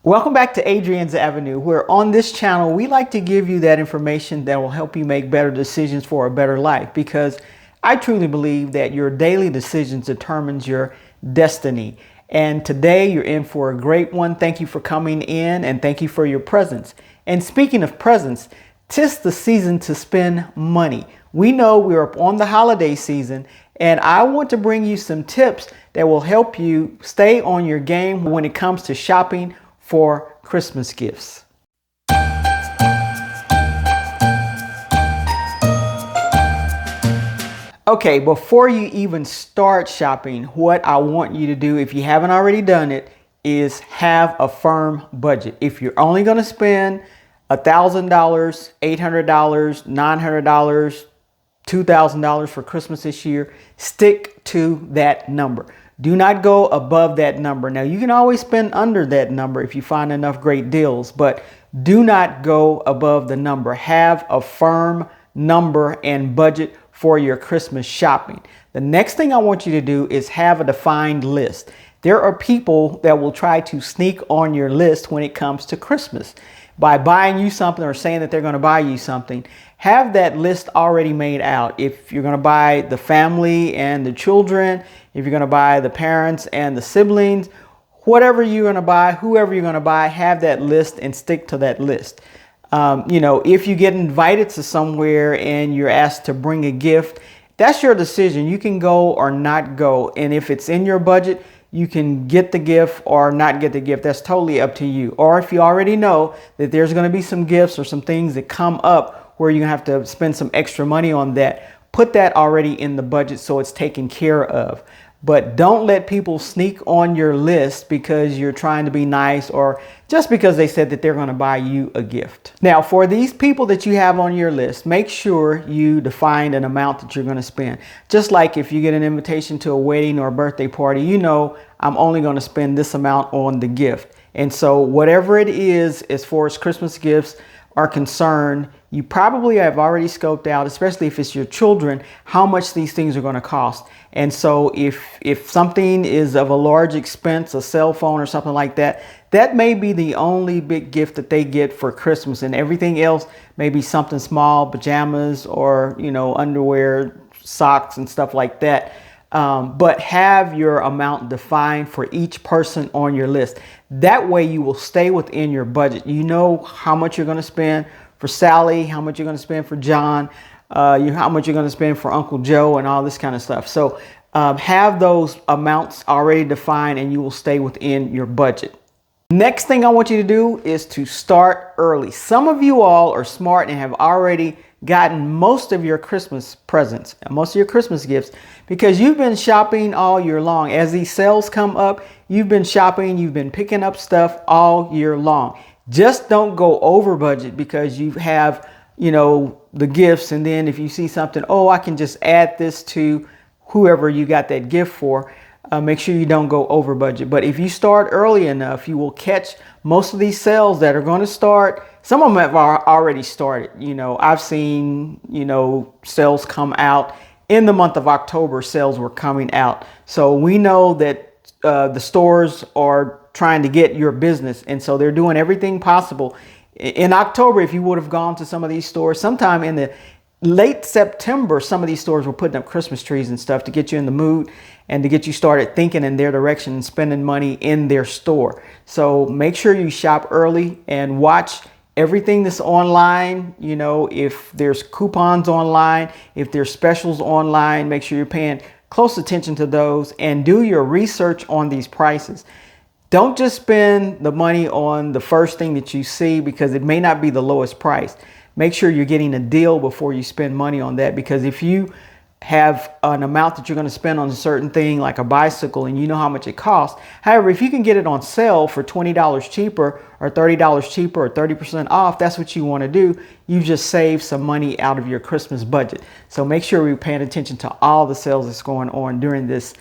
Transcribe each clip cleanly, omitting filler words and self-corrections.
Welcome back to Adrian's Avenue, where on this channel, we like to give you that information that will help you make better decisions for a better life, because I truly believe that your daily decisions determines your destiny. And today you're in for a great one. Thank you for coming in and thank you for your presence. And speaking of presence, 'tis the season to spend money. We know we're up on the holiday season, and I want to bring you some tips that will help you stay on your game when it comes to shopping for Christmas gifts. Okay, before you even start shopping, what I want you to do, if you haven't already done it, is have a firm budget. If you're only going to spend $1,000, $800, $900, $2,000 for Christmas this year, stick to that number. Do not go above that number. Now, you can always spend under that number if you find enough great deals, but do not go above the number. Have a firm number and budget for your Christmas shopping. The next thing I want you to do is have a defined list. There are people that will try to sneak on your list when it comes to Christmas by buying you something or saying that they're going to buy you something. Have that list already made out. If you're going to buy the family and the children, if you're going to buy the parents and the siblings, whatever you're going to buy, whoever you're going to buy, have that list and stick to that list. If you get invited to somewhere and you're asked to bring a gift, that's your decision. You can go or not go. And if it's in your budget, you can get the gift or not get the gift. That's totally up to you. Or if you already know that there's going to be some gifts or some things that come up where you're going to have to spend some extra money on that, put that already in the budget so it's taken care of. But don't let people sneak on your list because you're trying to be nice or just because they said that they're going to buy you a gift. Now, for these people that you have on your list, make sure you define an amount that you're going to spend. Just like if you get an invitation to a wedding or a birthday party, you know, I'm only going to spend this amount on the gift. And so whatever it is, as far as Christmas gifts are concerned, you probably have already scoped out, especially if it's your children, how much these things are going to cost. And so if something is of a large expense, a cell phone or something like that, that may be the only big gift that they get for Christmas, and everything else may be something small, pajamas or, underwear, socks and stuff like that. But have your amount defined for each person on your list. That way you will stay within your budget. You know how much you're going to spend for Sally, how much you're going to spend for John, how much you're going to spend for Uncle Joe and all this kind of stuff. So have those amounts already defined and you will stay within your budget. Next thing I want you to do is to start early. Some of you all are smart and have already gotten most of your Christmas presents and most of your Christmas gifts because you've been shopping all year long. As these sales come up, you've been shopping, you've been picking up stuff all year long. Just don't go over budget because you have, the gifts. And then if you see something, oh, I can just add this to whoever you got that gift for. Make sure you don't go over budget. But if you start early enough, you will catch most of these sales that are going to start. Some of them have already started. I've seen, sales come out in the month of October. Sales were coming out. So we know that the stores are trying to get your business. And so they're doing everything possible. In October, if you would have gone to some of these stores, sometime in the late September, some of these stores were putting up Christmas trees and stuff to get you in the mood and to get you started thinking in their direction and spending money in their store. So make sure you shop early and watch everything that's online. If there's coupons online, if there's specials online, make sure you're paying close attention to those and do your research on these prices. Don't just spend the money on the first thing that you see because it may not be the lowest price. Make sure you're getting a deal before you spend money on that, because if you have an amount that you're going to spend on a certain thing like a bicycle and you know how much it costs. However, if you can get it on sale for $20 cheaper or $30 cheaper or 30% off, that's what you want to do. You just save some money out of your Christmas budget. So make sure we're paying attention to all the sales that's going on during this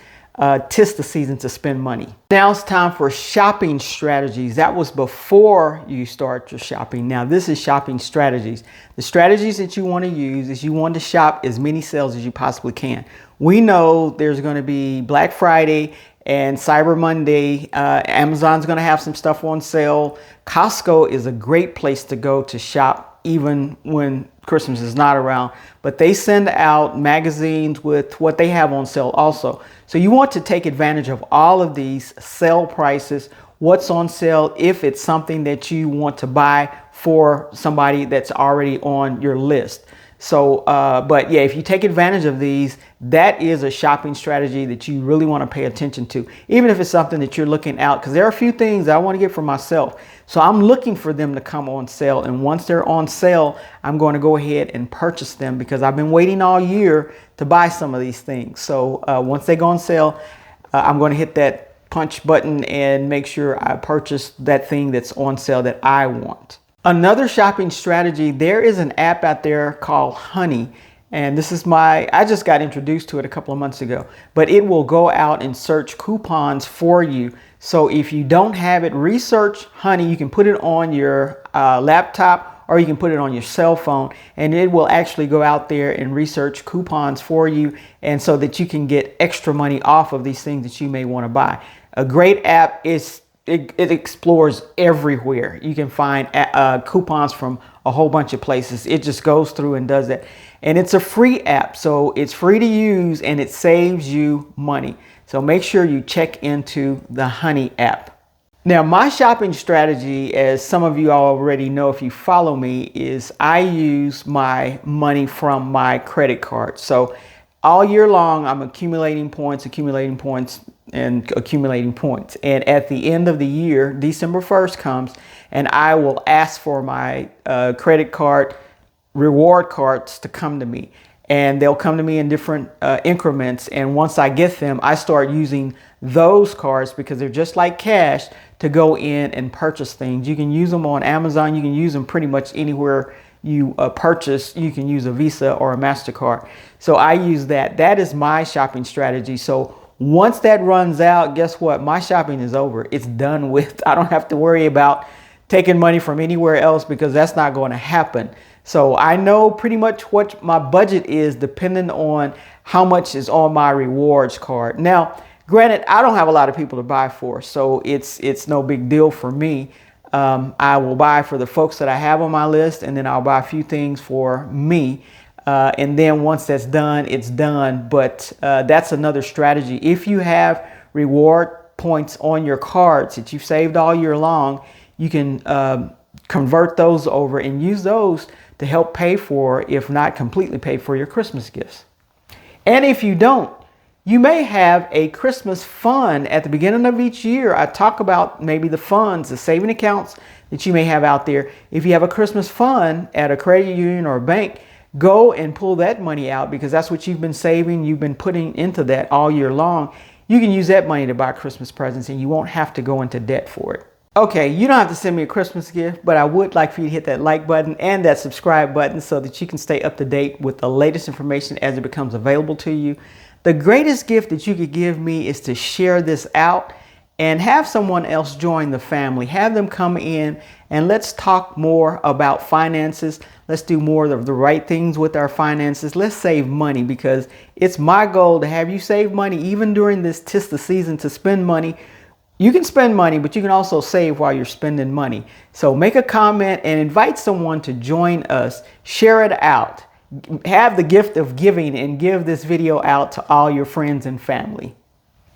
'tis the season to spend money. Now it's time for shopping strategies. That was before you start your shopping. Now this is shopping strategies. The strategies that you want to use is you want to shop as many sales as you possibly can. We know there's going to be Black Friday and Cyber Monday. Amazon's going to have some stuff on sale. Costco is a great place to go to shop even when Christmas is not around, but they send out magazines with what they have on sale also. So you want to take advantage of all of these sale prices, what's on sale, if it's something that you want to buy for somebody that's already on your list. So, but yeah, if you take advantage of these, that is a shopping strategy that you really want to pay attention to, even if it's something that you're looking out, because there are a few things I want to get for myself. So I'm looking for them to come on sale. And once they're on sale, I'm going to go ahead and purchase them because I've been waiting all year to buy some of these things. So once they go on sale, I'm going to hit that punch button and make sure I purchase that thing that's on sale that I want. Another shopping strategy, there is an app out there called Honey. And this is I just got introduced to it a couple of months ago, but it will go out and search coupons for you. So if you don't have it, research Honey. You can put it on your laptop or you can put it on your cell phone, and it will actually go out there and research coupons for you, and so that you can get extra money off of these things that you may want to buy. A great app is it explores everywhere. You can find coupons from a whole bunch of places. It just goes through and does that. And it's a free app, so it's free to use and it saves you money. So make sure you check into the Honey app. Now, my shopping strategy, as some of you already know if you follow me, is I use my money from my credit card. So all year long, I'm accumulating points, and accumulating points. And at the end of the year, December 1st comes, and I will ask for my credit card reward cards to come to me. And they'll come to me in different increments. And once I get them, I start using those cards, because they're just like cash, to go in and purchase things. You can use them on Amazon. You can use them pretty much anywhere you purchase. You can use a Visa or a MasterCard. So I use that. That is my shopping strategy. So once that runs out, guess what? My shopping is over. It's done with. I don't have to worry about taking money from anywhere else, because that's not going to happen. So I know pretty much what my budget is depending on how much is on my rewards card. Now, granted, I don't have a lot of people to buy for, so it's no big deal for me. I will buy for the folks that I have on my list, and then I'll buy a few things for me. And then once that's done, it's done. But that's another strategy. If you have reward points on your cards that you've saved all year long, you can convert those over and use those to help pay for, if not completely pay for, your Christmas gifts. And if you don't, you may have a Christmas fund at the beginning of each year. I talk about maybe the funds, the saving accounts that you may have out there. If you have a Christmas fund at a credit union or a bank, go and pull that money out, because that's what you've been saving. You've been putting into that all year long. You can use that money to buy Christmas presents, and you won't have to go into debt for it. Okay, you don't have to send me a Christmas gift, but I would like for you to hit that like button and that subscribe button so that you can stay up to date with the latest information as it becomes available to you. The greatest gift that you could give me is to share this out and have someone else join the family. Have them come in and let's talk more about finances. Let's do more of the right things with our finances. Let's save money, because it's my goal to have you save money even during this tis the season to spend money. You can spend money, but you can also save while you're spending money. So make a comment and invite someone to join us. Share it out. Have the gift of giving and give this video out to all your friends and family.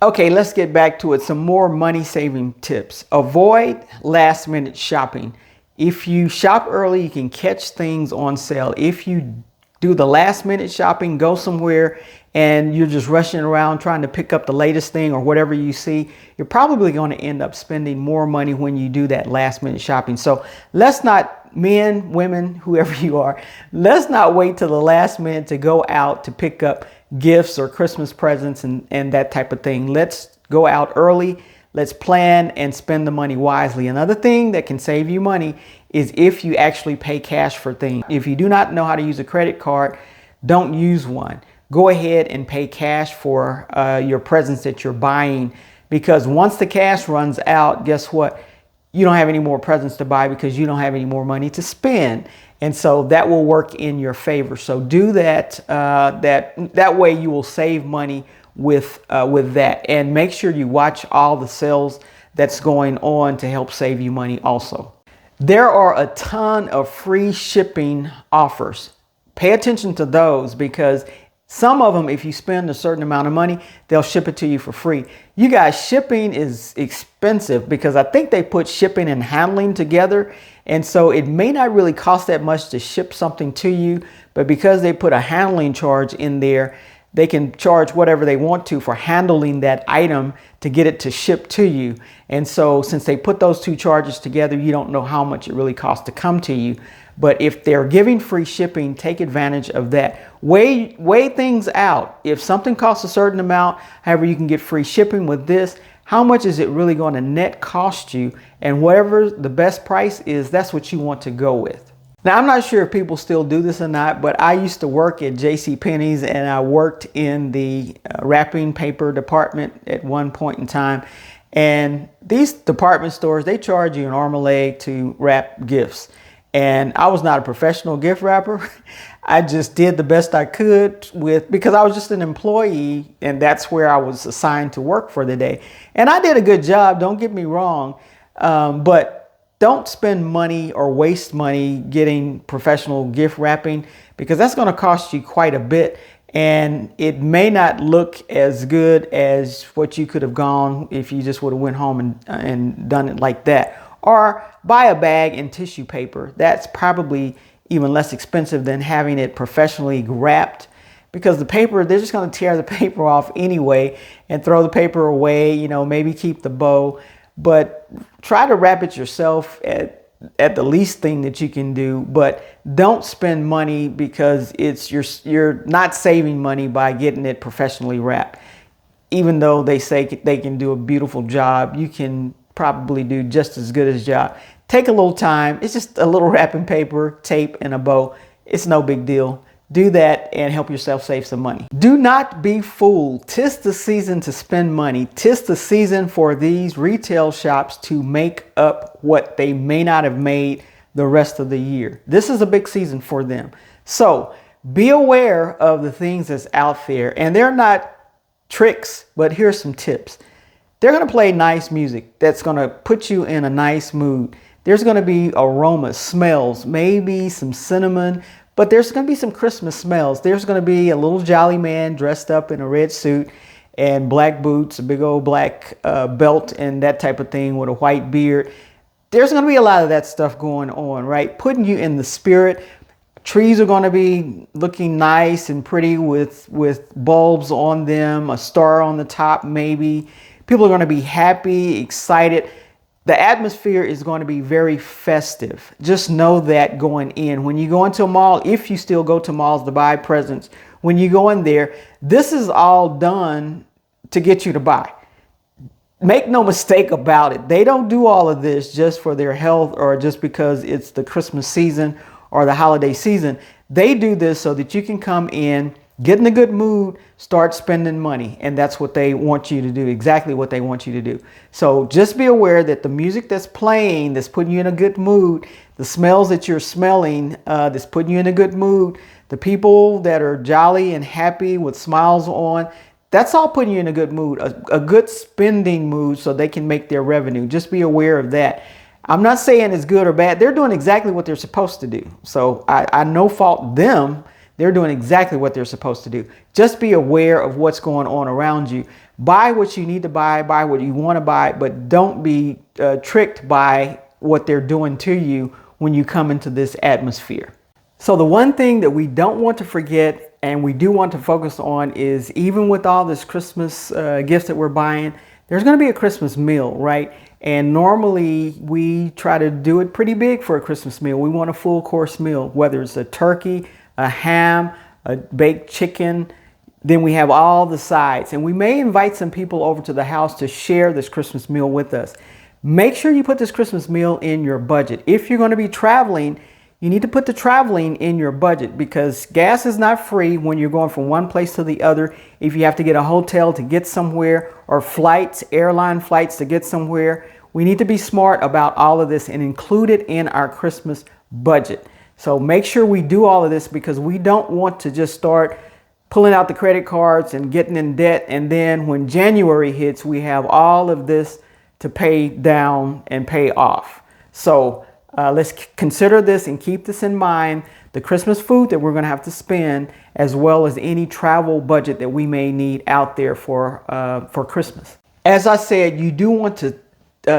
Okay, let's get back to it. Some more money saving tips. Avoid last minute shopping. If you shop early, you can catch things on sale. If you do the last minute shopping, go somewhere and you're just rushing around trying to pick up the latest thing or whatever you see, you're probably going to end up spending more money when you do that last minute shopping. So let's not, men, women, whoever you are, let's not wait till the last minute to go out to pick up gifts or Christmas presents and that type of thing. Let's go out early. Let's plan and spend the money wisely. Another thing that can save you money is if you actually pay cash for things. If you do not know how to use a credit card, don't use one. Go ahead and pay cash for your presents that you're buying, because once the cash runs out, guess what? You don't have any more presents to buy because you don't have any more money to spend. And so that will work in your favor. So do that. That way you will save money with that. And make sure you watch all the sales that's going on to help save you money also. There are a ton of free shipping offers. Pay attention to those, because some of them, if you spend a certain amount of money, they'll ship it to you for free. You guys, shipping is expensive because I think they put shipping and handling together. And so it may not really cost that much to ship something to you, but because they put a handling charge in there, they can charge whatever they want to for handling that item to get it to ship to you. And so since they put those two charges together, you don't know how much it really costs to come to you. But if they're giving free shipping, take advantage of that. Weigh things out. If something costs a certain amount, however, you can get free shipping with this, how much is it really going to net cost you? And whatever the best price is, that's what you want to go with. Now, I'm not sure if people still do this or not, but I used to work at JCPenney's and I worked in the wrapping paper department at one point in time. And these department stores, they charge you an arm and a leg to wrap gifts. And I was not a professional gift wrapper. I just did the best I could because I was just an employee, and that's where I was assigned to work for the day. And I did a good job, don't get me wrong, but don't spend money or waste money getting professional gift wrapping, because that's going to cost you quite a bit. And it may not look as good as what you could have gone if you just would have went home and done it like that. Or buy a bag and tissue paper. That's probably even less expensive than having it professionally wrapped, because the paper, they're just going to tear the paper off anyway and throw the paper away, you know, maybe keep the bow. But try to wrap it yourself at the least thing that you can do. But don't spend money, because you're not saving money by getting it professionally wrapped. Even though they say they can do a beautiful job, you can probably do just as good a job. Take a little time. It's just a little wrapping paper, tape, and a bow. It's no big deal. Do that and help yourself save some money. Do not be fooled. 'Tis the season to spend money. 'Tis the season for these retail shops to make up what they may not have made the rest of the year. This is a big season for them. So be aware of the things that's out there. And they're not tricks, but here's some tips. They're going to play nice music that's going to put you in a nice mood. There's going to be aromas, smells, maybe some cinnamon, but there's going to be some Christmas smells. There's going to be a little jolly man dressed up in a red suit and black boots, a big old black belt and that type of thing with a white beard. There's going to be a lot of that stuff going on, right? Putting you in the spirit. Trees are going to be looking nice and pretty with bulbs on them, a star on the top maybe. People are going to be happy, excited. The atmosphere is going to be very festive. Just know that going in. When you go into a mall, if you still go to malls to buy presents, when you go in there, this is all done to get you to buy. Make no mistake about it. They don't do all of this just for their health or just because it's the Christmas season or the holiday season. They do this so that you can come in, get in a good mood, start spending money. And that's what they want you to do, exactly what they want you to do. So just be aware that the music that's playing, that's putting you in a good mood, the smells that you're smelling, that's putting you in a good mood, the people that are jolly and happy with smiles on, that's all putting you in a good mood, a good spending mood so they can make their revenue. Just be aware of that. I'm not saying it's good or bad. They're doing exactly what they're supposed to do. So I no fault them. They're doing exactly what they're supposed to do. Just be aware of what's going on around you. Buy what you need to buy what you want to buy, but don't be tricked by what they're doing to you when you come into this atmosphere. So the one thing that we don't want to forget and we do want to focus on is, even with all this Christmas gifts that we're buying, there's going to be a Christmas meal, right? And normally we try to do it pretty big for a Christmas meal. We want a full course meal, whether it's a turkey, a ham, a baked chicken. Then we have all the sides, and we may invite some people over to the house to share this Christmas meal with us. Make sure you put this Christmas meal in your budget. If you're going to be traveling, you need to put the traveling in your budget, because gas is not free when you're going from one place to the other. If you have to get a hotel to get somewhere, or flights, airline flights to get somewhere, we need to be smart about all of this and include it in our Christmas budget. So make sure we do all of this, because we don't want to just start pulling out the credit cards and getting in debt. And then when January hits, we have all of this to pay down and pay off. So let's consider this and keep this in mind. The Christmas food that we're going to have to spend, as well as any travel budget that we may need out there for Christmas. As I said, you do want to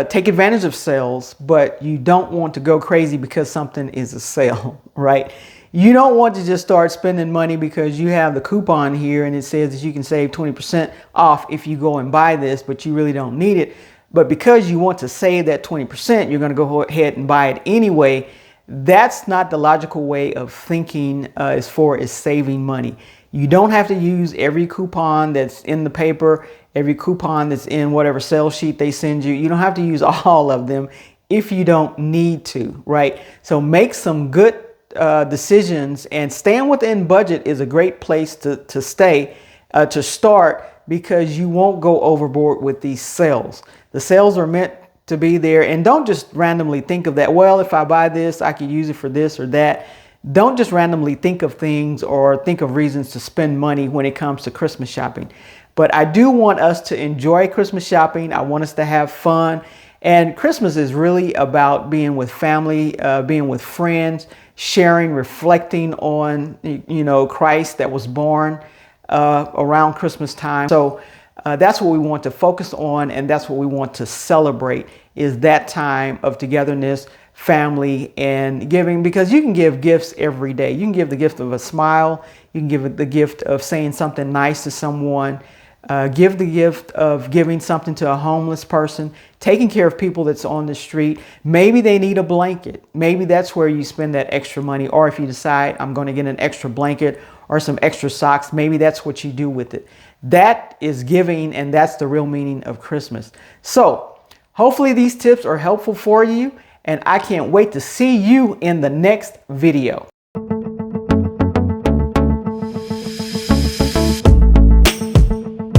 take advantage of sales, but you don't want to go crazy because something is a sale, right? You don't want to just start spending money because you have the coupon here and it says that you can save 20% off if you go and buy this, but you really don't need it. But because you want to save that 20%, you're going to go ahead and buy it anyway. That's not the logical way of thinking as far as saving money. You don't have to use every coupon that's in the paper, every coupon that's in whatever sales sheet they send you. You don't have to use all of them if you don't need to, right? So make some good decisions, and staying within budget is a great place to stay, to start, because you won't go overboard with these sales. The sales are meant to be there, and don't just randomly think of that. Well, if I buy this, I could use it for this or that. Don't just randomly think of things or think of reasons to spend money when it comes to Christmas shopping. But I do want us to enjoy Christmas shopping. I want us to have fun. And Christmas is really about being with family, being with friends, sharing, reflecting on, Christ that was born around Christmas time. So that's what we want to focus on, and that's what we want to celebrate, is that time of togetherness, family, and giving, because you can give gifts every day. You can give the gift of a smile. You can give the gift of saying something nice to someone. Give the gift of giving something to a homeless person, taking care of people that's on the street. Maybe they need a blanket. Maybe that's where you spend that extra money. Or if you decide I'm going to get an extra blanket or some extra socks, maybe that's what you do with it. That is giving, and that's the real meaning of Christmas. So hopefully these tips are helpful for you, and I can't wait to see you in the next video.